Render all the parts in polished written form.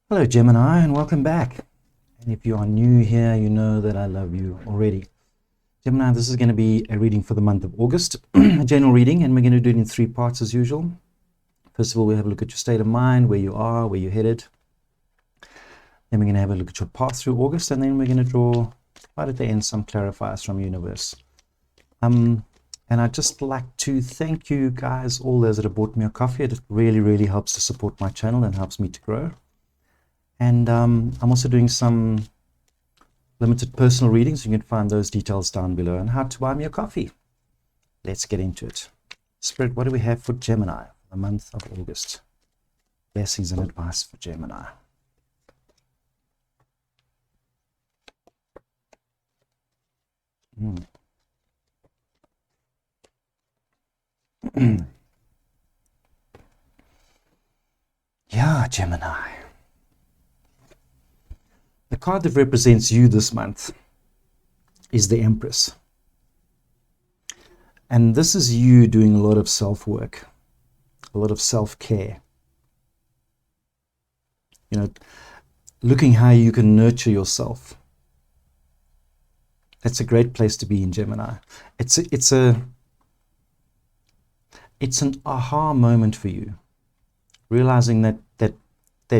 Hello Gemini and welcome back. And if you are new here, you know that I love you already. Gemini, this is going to be a reading for the month of August, a general reading, and we're going to do it in three parts as usual. First of all, we have a look at your state of mind, where you are, where you're headed. Then we're going to have a look at your path through August, and then we're going to draw, right at the end, some clarifiers from universe. And I'd just like to thank you guys, all those that have bought me a coffee. It really, really helps to support my channel and helps me to grow. And I'm also doing some limited personal readings. You can find those details down below and how to buy me a coffee. Let's get into it. Spirit, what do we have for Gemini, the month of August? Blessings and advice for Gemini. Yeah, Gemini. The card that represents you this month is the Empress. And this is you doing a lot of self-work, a lot of self-care. You know, looking how you can nurture yourself. That's a great place to be in Gemini. It's an aha moment for you, realizing that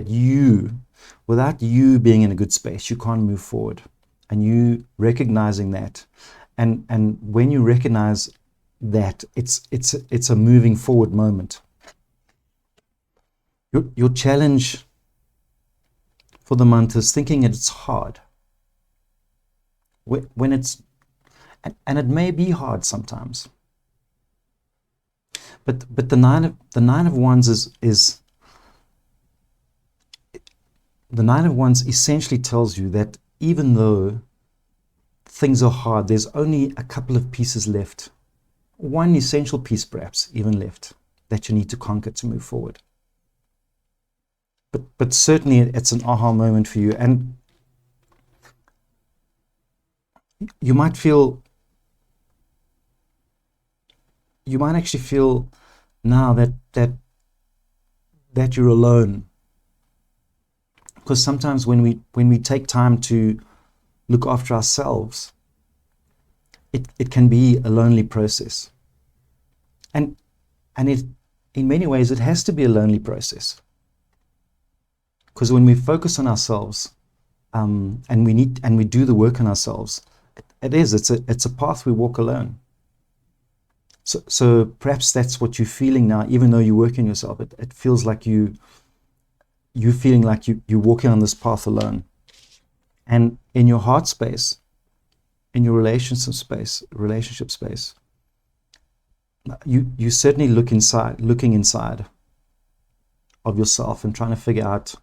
you, without you being in a good space, you can't move forward, and you recognizing that, and when you recognize that, it's a moving forward moment. Your challenge for the month is thinking that it's hard. When it's, and it may be hard sometimes. But the nine of wands is the Nine of Wands essentially tells you that even though things are hard, there's only a couple of pieces left. One essential piece perhaps even left that you need to conquer to move forward. But certainly it's an aha moment for you, and you might actually feel now that you're alone. Because sometimes when we take time to look after ourselves, it can be a lonely process. And it, in many ways, it has to be a lonely process. Because when we focus on ourselves, and we do the work on ourselves, it's a path we walk alone. So perhaps that's what you're feeling now, even though you're working yourself. It feels like you're feeling like you're walking on this path alone. And in your heart space, in your relationship space, you certainly looking inside of yourself and trying to figure out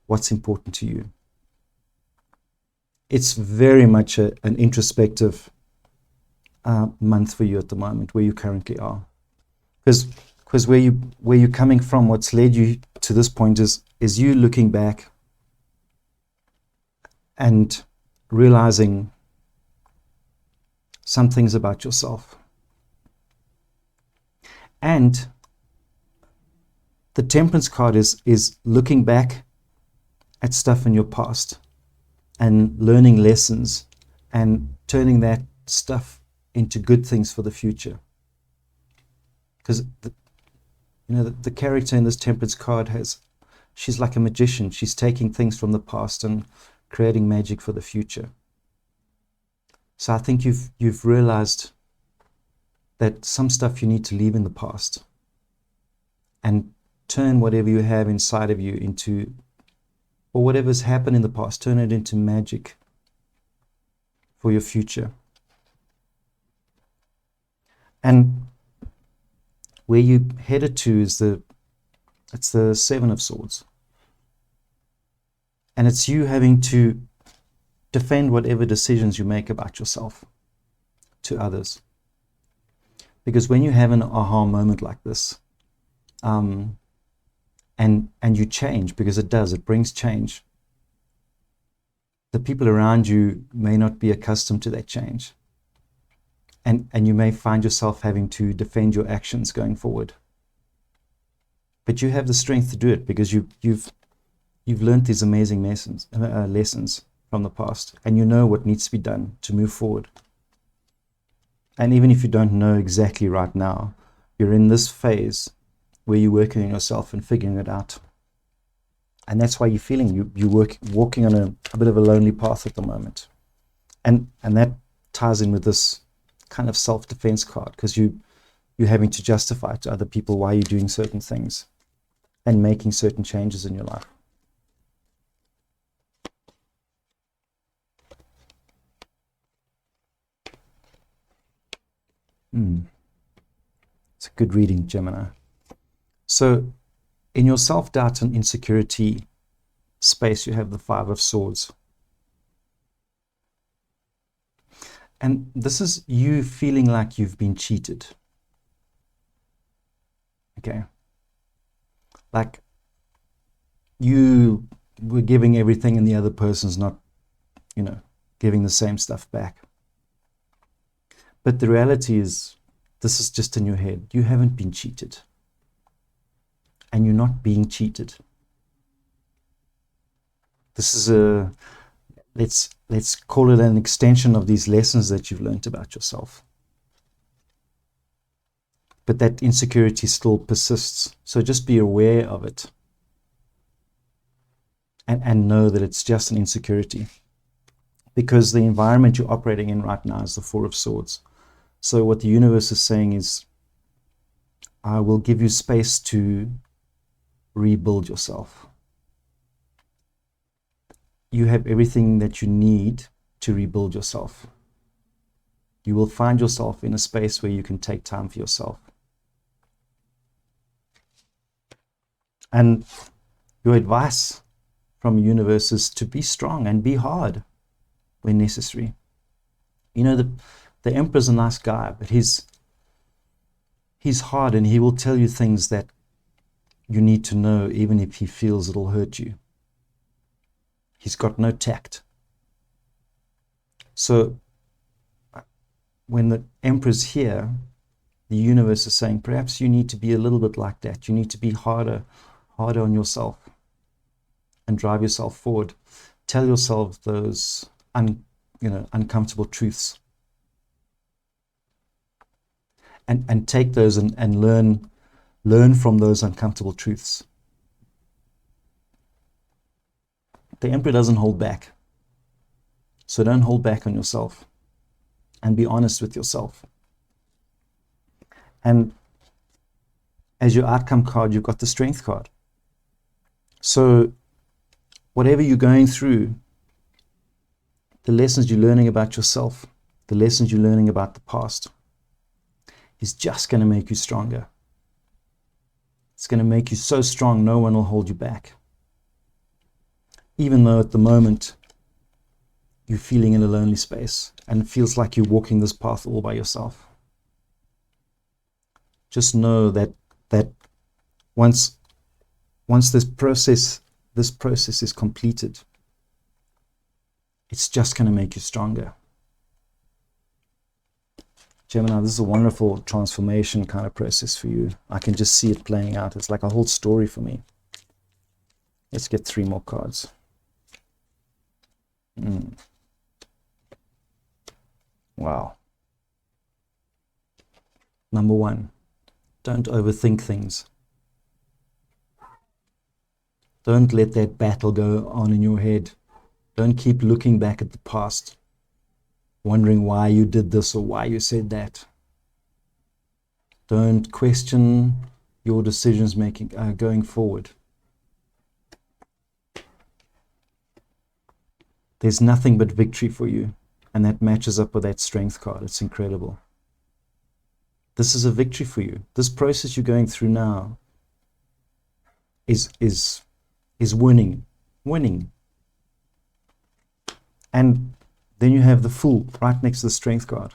what's important to you. It's very much an introspective month for you at the moment, where you currently are. Because where you're coming from, what's led you to this point is you looking back and realizing some things about yourself. And the Temperance card is looking back at stuff in your past and learning lessons and turning that stuff into good things for the future. Because the character in this Temperance card she's like a magician. She's taking things from the past and creating magic for the future. So I think you've realized that some stuff you need to leave in the past and turn whatever you have inside of you into, or whatever's happened in the past, turn it into magic for your future. And where you headed to is it's the Seven of Swords. And it's you having to defend whatever decisions you make about yourself to others. Because when you have an aha moment like this, and you change, because it brings change, the people around you may not be accustomed to that change. And you may find yourself having to defend your actions going forward. But you have the strength to do it, because you've You've learned these amazing lessons from the past, and you know what needs to be done to move forward. And even if you don't know exactly right now, you're in this phase where you're working on yourself and figuring it out. And that's why you're feeling walking on a bit of a lonely path at the moment. And that ties in with this kind of self-defense card, because you're having to justify to other people why you're doing certain things and making certain changes in your life. It's a good reading, Gemini. So in your self-doubt and insecurity space, you have the Five of Swords. And this is you feeling like you've been cheated. Okay. Like you were giving everything and the other person's not, giving the same stuff back. But the reality is, this is just in your head. You haven't been cheated. And you're not being cheated. This is let's call it an extension of these lessons that you've learned about yourself. But that insecurity still persists. So just be aware of it. And know that it's just an insecurity. Because the environment you're operating in right now is the Four of Swords. So what the universe is saying is, I will give you space to rebuild yourself. You have everything that you need to rebuild yourself. You will find yourself in a space where you can take time for yourself. And your advice from the universe is to be strong and be hard when necessary. The Emperor's a nice guy, but he's hard, and he will tell you things that you need to know, even if he feels it'll hurt you. He's got no tact. So when the Emperor's here, the universe is saying, perhaps you need to be a little bit like that. You need to be harder on yourself and drive yourself forward. Tell yourself those uncomfortable truths. And take those and learn from those uncomfortable truths. The Emperor doesn't hold back. So don't hold back on yourself. And be honest with yourself. And as your outcome card, you've got the Strength card. So whatever you're going through, the lessons you're learning about yourself, the lessons you're learning about the past, is just going to make you stronger. It's going to make you so strong, no one will hold you back. Even though at the moment you're feeling in a lonely space and it feels like you're walking this path all by yourself. Just know that once this process is completed, it's just going to make you stronger. Gemini, this is a wonderful transformation kind of process for you. I can just see it playing out. It's like a whole story for me. Let's get 3 more cards. Wow. Number 1, don't overthink things. Don't let that battle go on in your head. Don't keep looking back at the past, wondering why you did this or why you said that. Don't question your decisions making going forward. There's nothing but victory for you, and that matches up with that Strength card. It's incredible. This is a victory for you. This process you're going through now is winning. And then you have the Fool right next to the Strength card.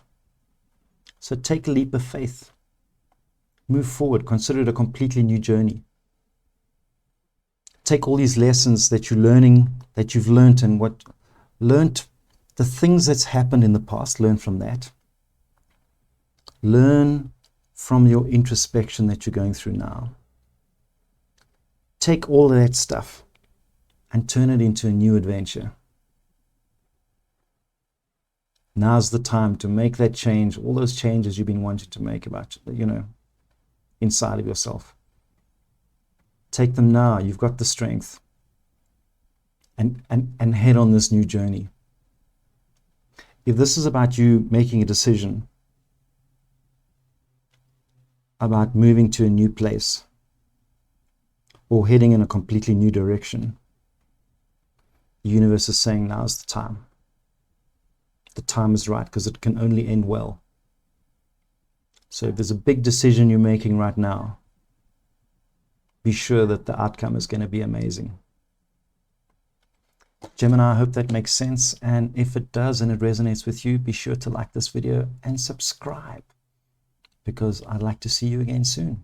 So take a leap of faith. Move forward. Consider it a completely new journey. Take all these lessons that you're learning, that you've learned, and the things that's happened in the past, learn from that. Learn from your introspection that you're going through now. Take all of that stuff and turn it into a new adventure. Now's the time to make that change, all those changes you've been wanting to make about, inside of yourself. Take them now. You've got the strength. And head on this new journey. If this is about you making a decision about moving to a new place or heading in a completely new direction, the universe is saying now's the time. The time is right, because it can only end well. So if there's a big decision you're making right now, be sure that the outcome is going to be amazing. Gemini, I hope that makes sense. And if it does and it resonates with you, be sure to like this video and subscribe, because I'd like to see you again soon.